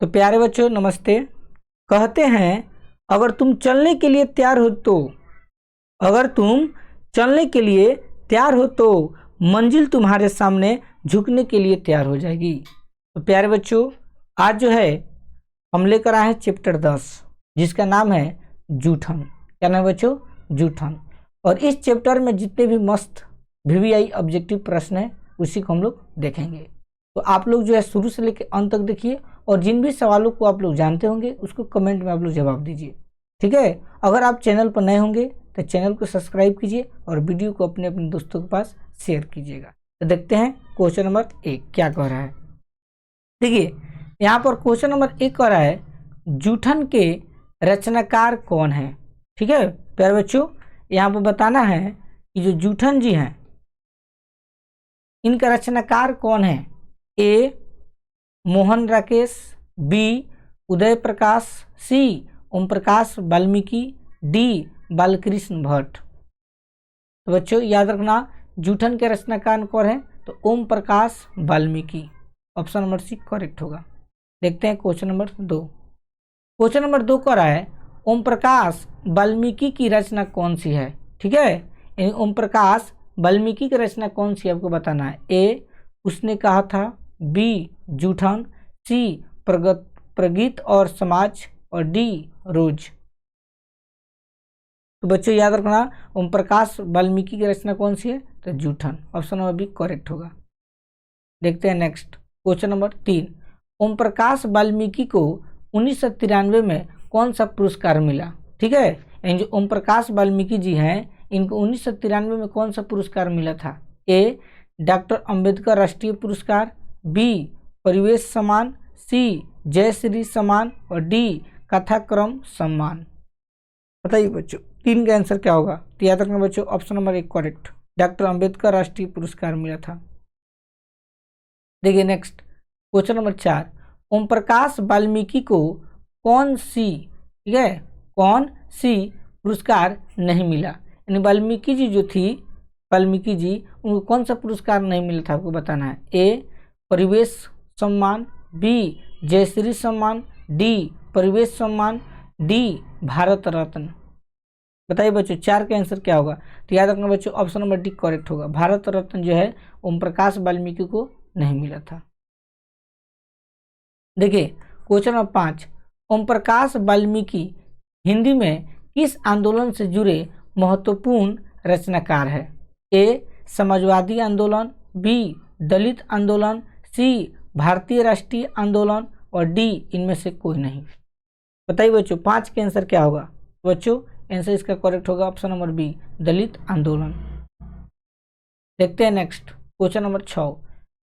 तो प्यारे बच्चों नमस्ते। कहते हैं अगर तुम चलने के लिए तैयार हो तो अगर तुम चलने के लिए तैयार हो तो मंजिल तुम्हारे सामने झुकने के लिए तैयार हो जाएगी। तो प्यारे बच्चों आज जो है हम लेकर आए हैं चैप्टर 10 जिसका नाम है जूठन। क्या नाम है बच्चों? जूठन। और इस चैप्टर में जितने भी मस्त VVI ऑब्जेक्टिव प्रश्न है उसी को हम लोग देखेंगे। तो आप लोग जो है शुरू से लेकर अंत तक देखिए और जिन भी सवालों को आप लोग जानते होंगे उसको कमेंट में आप लोग जवाब दीजिए। ठीक है। अगर आप चैनल पर नए होंगे तो चैनल को सब्सक्राइब कीजिए और वीडियो को अपने अपने दोस्तों के पास शेयर कीजिएगा। तो देखते हैं क्वेश्चन नंबर 1 क्या कह रहा है। देखिए यहाँ पर क्वेश्चन नंबर 1 कह रहा है जूठन के रचनाकार कौन है। ठीक है प्यारे बच्चों, यहाँ पर बताना है कि जो जूठन जी हैं इनका रचनाकार कौन है। ए मोहन राकेश, बी उदय प्रकाश, सी ओम प्रकाश वाल्मीकि, डी बालकृष्ण भट्ट। तो बच्चों याद रखना जूठन के रचनाकार कौन है तो Om Prakash Valmiki. Option number C correct होगा। देखते हैं क्वेश्चन नंबर 2। क्वेश्चन नंबर 2 कह रहा है ओम प्रकाश वाल्मीकि की रचना कौन सी है। ठीक है, यानी ओम प्रकाश वाल्मीकि की रचना कौन सी आपको बताना है। ए उसने कहा था, बी जूठन, सी प्रगीत और समाज और डी रोज। तो बच्चों याद रखना ओम प्रकाश वाल्मीकि की रचना कौन सी है तो जूठन। ऑप्शन नंबर बी करेक्ट होगा। देखते हैं नेक्स्ट क्वेश्चन नंबर 3। ओम प्रकाश वाल्मीकि को 1993 में कौन सा पुरस्कार मिला। ठीक है, यानी जो ओम प्रकाश वाल्मीकि जी हैं इनको 1993 में कौन सा पुरस्कार मिला था। ए डॉक्टर अंबेडकर राष्ट्रीय पुरस्कार, बी परिवेश सम्मान, सी जयश्री सम्मान और डी कथाक्रम सम्मान। बताइए बच्चों 3 का आंसर क्या होगा। तो याद रखना बच्चों option number 1 correct, doctor Ambedkar राष्ट्रीय पुरस्कार मिला था। देखिए नेक्स्ट क्वेश्चन नंबर 4। ओम प्रकाश वाल्मीकि को कौन सी, ठीक है, कौन सी पुरस्कार नहीं मिला। यानी वाल्मीकि जी जो थी, वाल्मीकि जी उनको कौन सा पुरस्कार नहीं मिला था आपको बताना है। ए परिवेश सम्मान, बी जयश्री सम्मान, डी परिवेश सम्मान, डी भारत रत्न। बताइए बच्चों 4 का आंसर क्या होगा। तो याद रखना बच्चों ऑप्शन नंबर डी करेक्ट होगा। भारत रत्न जो है ओम प्रकाश वाल्मीकि को नहीं मिला था। देखिए क्वेश्चन नंबर 5। ओम प्रकाश वाल्मीकि हिंदी में किस आंदोलन से जुड़े महत्वपूर्ण रचनाकार है। ए समाजवादी आंदोलन, बी दलित आंदोलन, सी भारतीय राष्ट्रीय आंदोलन और डी इनमें से कोई नहीं। बताइए बच्चों 5 के आंसर क्या होगा। बच्चों आंसर इसका करेक्ट होगा ऑप्शन नंबर बी दलित आंदोलन। देखते हैं नेक्स्ट क्वेश्चन नंबर 6।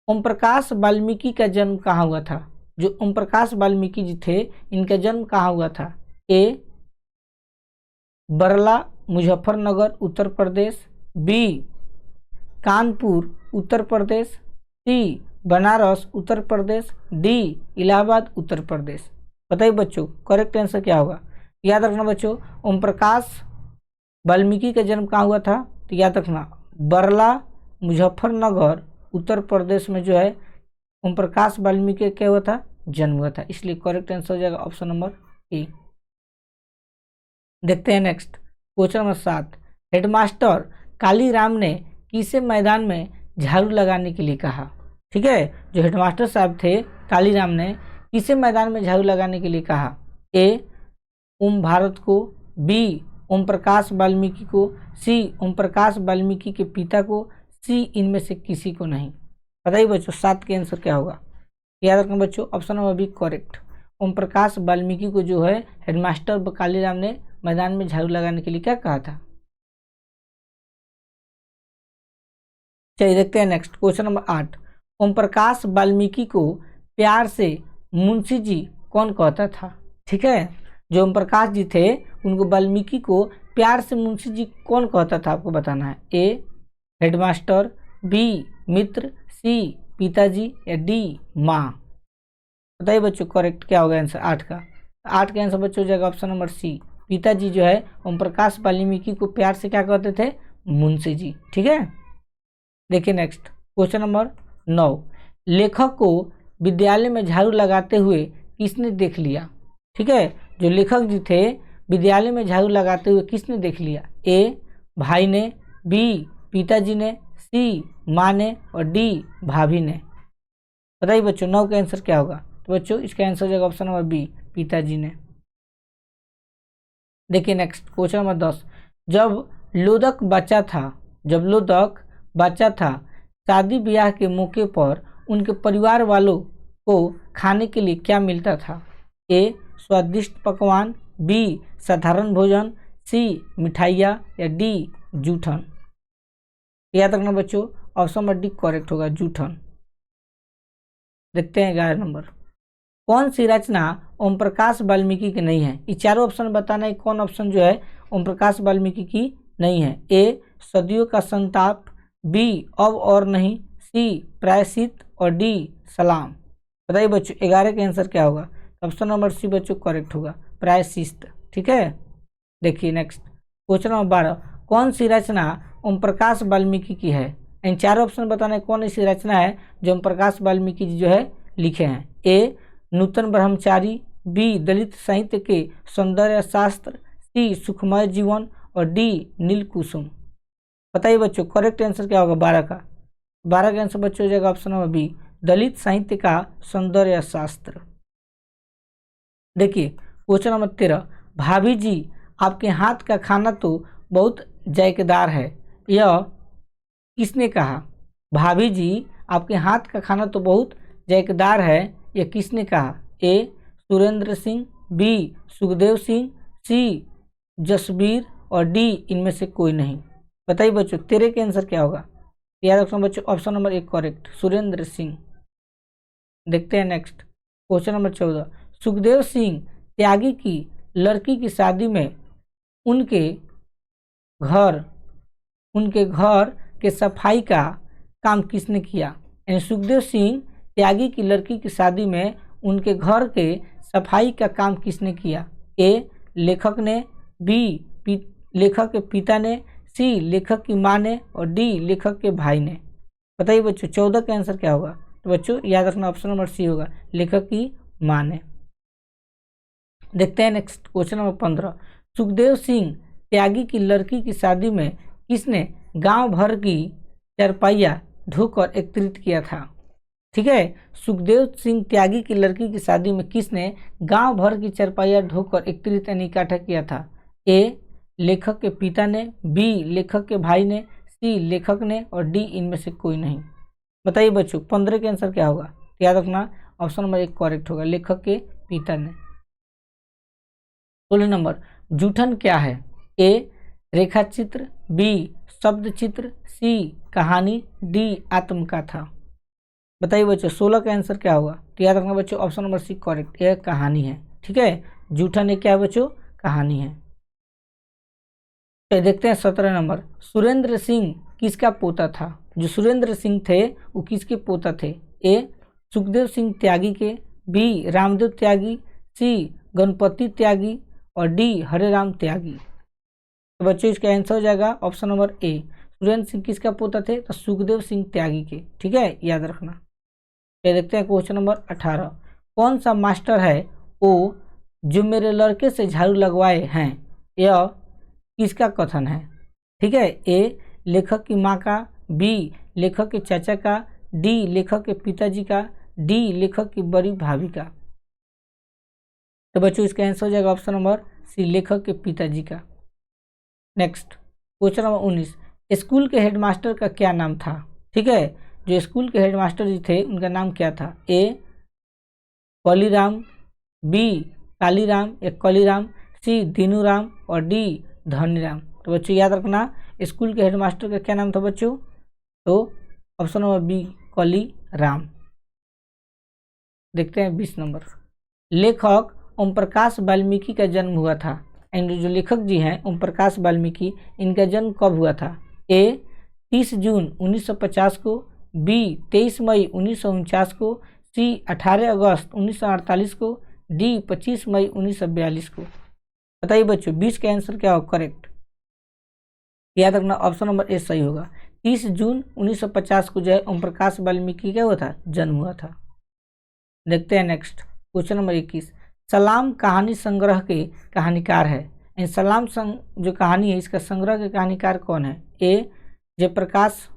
ओम प्रकाश वाल्मीकि का जन्म कहाँ हुआ था। जो ओम प्रकाश वाल्मीकि जी थे इनका जन्म कहाँ हुआ था। ए बरला मुजफ्फरनगर उत्तर प्रदेश, बी कानपुर उत्तर प्रदेश, सी बनारस उत्तर प्रदेश, डी इलाहाबाद उत्तर प्रदेश। बताइए बच्चों करेक्ट आंसर क्या होगा। याद रखना बच्चों ओम प्रकाश वाल्मीकि का जन्म कहाँ हुआ था तो याद रखना बरला मुजफ्फरनगर उत्तर प्रदेश में जो है ओम प्रकाश वाल्मीकि क्या हुआ था, जन्म हुआ था। इसलिए करेक्ट आंसर हो जाएगा ऑप्शन नंबर ए। देखते हैं next question number 7। Headmaster Kaliram ने किसे मैदान में झाड़ू लगाने के लिए कहा। ठीक है, जो हेडमास्टर साहब थे कालीराम ने किसे मैदान में झाड़ू लगाने के लिए कहा। ए ओम भारत को, बी ओम प्रकाश वाल्मीकि को, सी ओम प्रकाश वाल्मीकि के पिता को, सी इनमें से किसी को नहीं। बताइए बच्चों 7 के आंसर क्या होगा। याद रखना बच्चों ऑप्शन नंबर बी करेक्ट। ओम प्रकाश वाल्मीकि को जो है हेडमास्टर कालीराम ने मैदान में झाड़ू लगाने के लिए क्या कहा था। चलिए देखते हैं नेक्स्ट क्वेश्चन नंबर 8। ओम प्रकाश वाल्मीकि को प्यार से मुंशी जी कौन कहता था। ठीक है, जो ओम प्रकाश जी थे उनको वाल्मीकि को प्यार से मुंशी जी कौन कहता था आपको बताना है। ए हेडमास्टर, बी मित्र, सी पिताजी या डी माँ। बताइए बच्चों करेक्ट क्या होगा आंसर 8 का। 8 का आंसर बच्चों हो जाएगा ऑप्शन नंबर सी पिताजी जो है ओम प्रकाश वाल्मीकि को प्यार से क्या कहते थे, मुंशी जी। ठीक है, देखिए नेक्स्ट क्वेश्चन नंबर 9। लेखक को विद्यालय में झाड़ू लगाते हुए किसने देख लिया? ठीक है, जो लेखक जी थे विद्यालय में झाड़ू लगाते हुए किसने देख लिया? ए भाई ने, बी पिताजी ने, सी माँ ने और डी भाभी ने। बताइए बच्चों 9 का आंसर क्या होगा? तो बच्चों इसका आंसर हो जाएगा ऑप्शन नंबर बी, पिताजी ने। देखिए नेक्स्ट क्वेश्चन नंबर 10। जब लोदक बच्चा था शादी ब्याह के मौके पर उनके परिवार वालों को खाने के लिए क्या मिलता था? ए स्वादिष्ट पकवान, बी साधारण भोजन, सी मिठाइयाँ या डी जूठन। याद रखना बच्चों ऑप्शन नंबर डी करेक्ट होगा, जूठन। देखते हैं 11 नंबर। कौन सी रचना ओम प्रकाश वाल्मीकि की नहीं है? ये चारों ऑप्शन बताना है कौन ऑप्शन जो है ओम प्रकाश वाल्मीकि की नहीं है। ए सदियों का संताप, बी अब और नहीं, सी प्रायश्चित और डी सलाम। बताइए बच्चों 11 का आंसर क्या होगा? ऑप्शन नंबर सी बच्चों करेक्ट होगा, प्रायश्चित। ठीक है, देखिए नेक्स्ट क्वेश्चन नंबर 12। कौन सी रचना ओम प्रकाश वाल्मीकि की है? इन चारों ऑप्शन बताना है कौन ऐसी रचना है जो ओम प्रकाश वाल्मीकि जी जो है लिखे हैं। ए नूतन ब्रह्मचारी, बी दलित साहित्य के सौंदर्य शास्त्र, सी सुखमय जीवन और डी नीलकुसुम। बताइए बच्चों करेक्ट आंसर क्या होगा 12 का? 12 का आंसर बच्चों हो जाएगा ऑप्शन नंबर बी, दलित साहित्य का सौंदर्य शास्त्र। देखिए क्वेश्चन नंबर 13। भाभी जी आपके हाथ का खाना तो बहुत जायकेदार है, यह किसने कहा? भाभी जी आपके हाथ का खाना तो बहुत जायकेदार है, यह किसने कहा? ए सुरेंद्र सिंह, बी सुखदेव सिंह, सी जसबीर और डी इनमें से कोई नहीं। बताइए बच्चों 13 के आंसर क्या होगा? याद रखना बच्चों option number 1 correct, Surendra Singh. देखते हैं next question number 14। Sukhdev Singh Tyagi की लड़की की शादी में उनके घर के सफाई का काम किसने किया? यानी सुखदेव सिंह त्यागी की लड़की की शादी में उनके घर के सफाई का काम किसने किया? ए लेखक ने, बी लेखक के पिता ने, सी लेखक की माँ ने और डी लेखक के भाई ने। बताइए बच्चों 14 का आंसर क्या होगा? तो बच्चों याद रखना ऑप्शन नंबर सी होगा, लेखक की माँ ने। देखते हैं next question number 15। Sukhdev Singh Tyagi की लड़की की शादी में किसने गांव भर की चारपाइयाँ ढोकर एकत्रित किया था? ठीक है, सुखदेव सिंह त्यागी की लड़की की शादी में किसने गांव भर की चारपाइयाँ ढोकर एकत्रित यानी इकट्ठा किया था? ए लेखक के पिता ने, बी लेखक के भाई ने, सी लेखक ने और डी इनमें से कोई नहीं। बताइए बच्चों 15 के आंसर क्या होगा? याद रखना ऑप्शन नंबर 1 करेक्ट होगा, लेखक के पिता ने। 16 नंबर जूठन क्या है? ए रेखा चित्र, बी शब्द चित्र, सी कहानी, डी आत्मकथा। बताइए बच्चों 16 का आंसर क्या होगा? तो याद रखना बच्चों ऑप्शन नंबर सी करेक्ट, यह कहानी है। ठीक है, जूठन क्या है बच्चों? कहानी है। तो देखते हैं 17 नंबर। सुरेंद्र सिंह किसका पोता था? जो सुरेंद्र सिंह थे वो किसके पोता थे? ए सुखदेव सिंह त्यागी के, बी रामदेव त्यागी, सी गणपति त्यागी और डी हरेराम त्यागी। तो बच्चों इसका आंसर हो जाएगा option number A, Surendra Singh किसका पोता थे? तो सुखदेव सिंह त्यागी के। ठीक है, याद रखना। ये देखते हैं क्वेश्चन नंबर 18। कौन सा मास्टर है वो जो मेरे लड़के से झाड़ू लगवाए हैं? यह किसका कथन है? ठीक है, ए लेखक की माँ का, बी लेखक के चाचा का, डी लेखक के पिताजी का, डी लेखक की बड़ी भाभी का। तो बच्चों इसका आंसर हो जाएगा ऑप्शन नंबर सी, लेखक के पिताजी का। Next question number 19। स्कूल के हेडमास्टर का क्या नाम था? ठीक है, जो स्कूल के हेडमास्टर जी थे उनका नाम क्या था? ए कलीराम, बी कालीराम या कलीराम, सी दीनूराम और डी धनीराम। तो बच्चों याद रखना स्कूल के हेडमास्टर का क्या नाम था बच्चों? तो ऑप्शन नंबर बी कलीराम। देखते हैं 20 नंबर। लेखक ओम प्रकाश वाल्मीकि का जन्म हुआ था, एंड जो लेखक जी हैं ओम प्रकाश वाल्मीकि, इनका जन्म कब हुआ था? ए 30 जून 1950 को, बी 23 मई 1949 को, सी 18 अगस्त 1948 को, डी 25 मई 1942 को। बताइए बच्चों 20 का आंसर क्या होगा करेक्ट? याद रखना ऑप्शन नंबर ए सही होगा, 30 जून 1950 को जो है ओम प्रकाश वाल्मीकि का हुआ था, जन्म हुआ था। देखते हैं नेक्स्ट क्वेश्चन नंबर 21, सलाम कहानी संग्रह के कहानीकार है। इन सलाम जो कहानी है इसका संग्रह के कहानीकार कौन है? ए जयप्रकाश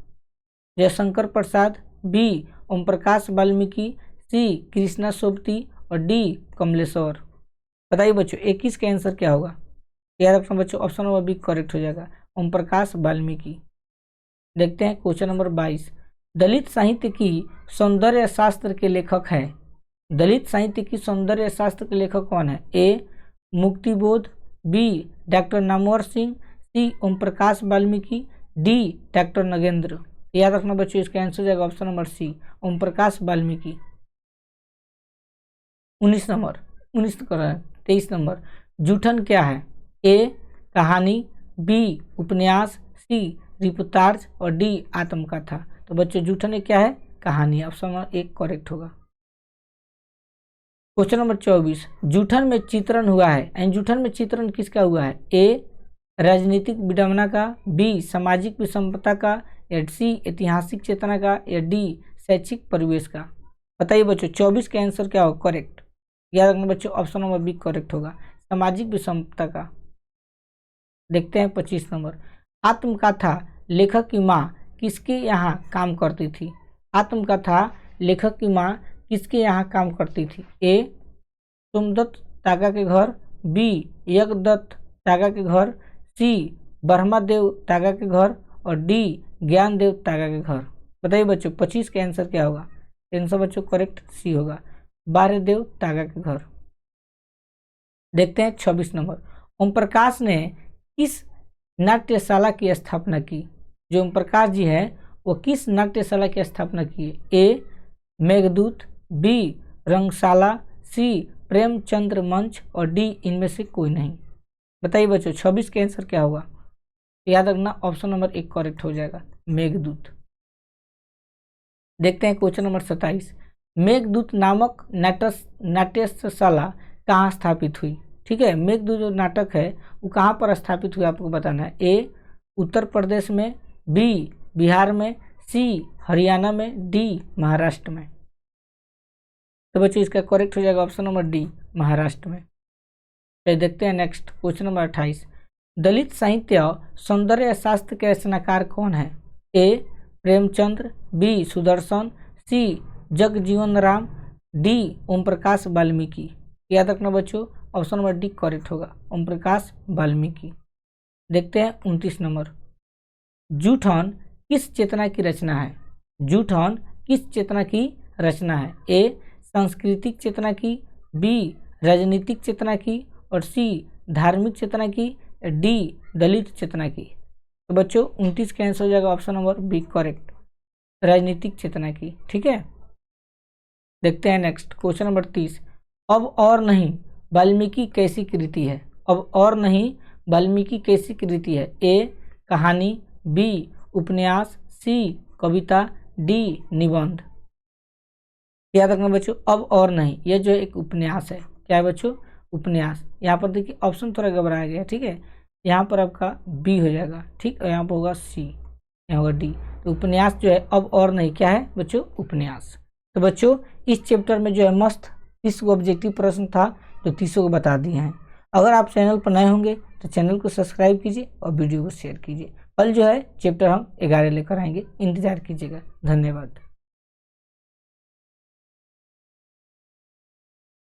जयशंकर प्रसाद, बी ओम प्रकाश वाल्मीकि, सी कृष्णा सोबती और डी कमलेश्वर। बताइए बच्चों 21 का आंसर क्या होगा? याद रखना बच्चों, ऑप्शन नंबर बी करेक्ट हो जाएगा, ओम प्रकाश वाल्मीकि। देखते हैं क्वेश्चन नंबर 22, दलित साहित्य की सौंदर्य शास्त्र के लेखक हैं। दलित साहित्य की सौंदर्य शास्त्र के लेखक कौन है? ए मुक्तिबोध, बी डॉक्टर नामवर सिंह, सी ओम प्रकाश वाल्मीकि, डी डॉक्टर नगेंद्र। याद रखना बच्चों इसका आंसर हो जाएगा ऑप्शन नंबर सी ओम प्रकाश वाल्मीकि। 19 नंबर 23 नंबर, जूठन क्या है? ए कहानी, बी उपन्यास, सी रिपोर्टाज और डी आत्मकथा। तो बच्चों जूठन क्या है? कहानी। ऑप्शन नंबर 1 करेक्ट होगा। क्वेश्चन नंबर 24, जूठन में चित्रण हुआ है। एंड जूठन में चित्रण किसका हुआ है? ए राजनीतिक विडंबना का, बी सामाजिक विषमता का, या सी ऐतिहासिक चेतना का, या डी शैक्षिक परिवेश का। बताइए बच्चों 24 का आंसर क्या होगा? करेक्ट। याद रखना बच्चों ऑप्शन नंबर बी करेक्ट होगा, सामाजिक विषमता का। देखते हैं 25 नंबर, आत्मकथा लेखक की माँ किसके यहाँ काम करती थी? आत्मकथा लेखक की माँ किसके यहाँ काम करती थी? ए सोमदत्त तागा के घर, बी यज्ञदत्त तागा के घर, सी ब्रह्मादेव तागा के घर और डी ज्ञानदेव तागा के घर। बताइए बच्चों 25 का आंसर क्या होगा? आंसर बच्चों करेक्ट सी होगा, बारेदेव तागा के घर। देखते हैं 26 नंबर, ओम प्रकाश ने किस नाट्यशाला की स्थापना की? जो ओम प्रकाश जी है वो किस नाट्यशाला की स्थापना की? ए मेघदूत, बी रंगशाला, सी प्रेमचंद्र मंच और डी इनमें से कोई नहीं। बताइए बच्चों 26 का आंसर क्या होगा? याद रखना ऑप्शन नंबर 1 करेक्ट हो जाएगा, मेघदूत। देखते हैं क्वेश्चन नंबर 27, मेघदूत नामक नाट्यशाला कहाँ स्थापित हुई? ठीक है, मेघदूत जो नाटक है वो कहाँ पर स्थापित हुआ आपको बताना है। ए उत्तर प्रदेश में, बी बिहार में, सी हरियाणा में, डी महाराष्ट्र में। तो बच्चों इसका करेक्ट हो जाएगा ऑप्शन नंबर डी महाराष्ट्र में। तो देखते हैं नेक्स्ट क्वेश्चन नंबर 28, दलित साहित्य सौंदर्य शास्त्र के रचनाकार कौन है? ए प्रेमचंद्र, बी सुदर्शन, सी जगजीवन राम, डी ओम प्रकाश वाल्मीकि। याद रखना बच्चों ऑप्शन नंबर डी करेक्ट होगा, ओम प्रकाश वाल्मीकि। देखते हैं 29 नंबर, जूठन किस चेतना की रचना है? जूठन किस चेतना की रचना है? ए सांस्कृतिक चेतना की, बी राजनीतिक चेतना की और सी धार्मिक चेतना की, डी दलित चेतना की। तो बच्चों 29 का आंसर हो जाएगा ऑप्शन नंबर बी करेक्ट, राजनीतिक चेतना की। ठीक है, देखते हैं नेक्स्ट क्वेश्चन नंबर 30, अब और नहीं वाल्मीकि कैसी कृति है? अब और नहीं वाल्मीकि कैसी कृति है? ए कहानी, बी उपन्यास, सी कविता, डी निबंध। याद रखना बच्चों अब और नहीं ये जो एक उपन्यास है, क्या है बच्चों? उपन्यास। यहाँ पर देखिए ऑप्शन थोड़ा घबराया गया, ठीक है, यहाँ पर आपका बी हो जाएगा, ठीक, और यहाँ पर होगा सी, यहाँ होगा डी। तो उपन्यास जो है अब और नहीं क्या है बच्चों? उपन्यास। तो बच्चों इस चैप्टर में जो है मस्त 30 ऑब्जेक्टिव प्रश्न था जो 30 को बता दिए हैं। अगर आप चैनल पर नए होंगे तो चैनल को सब्सक्राइब कीजिए और वीडियो को शेयर कीजिए। कल जो है चैप्टर हम 11 लेकर आएंगे, इंतजार कीजिएगा। धन्यवाद।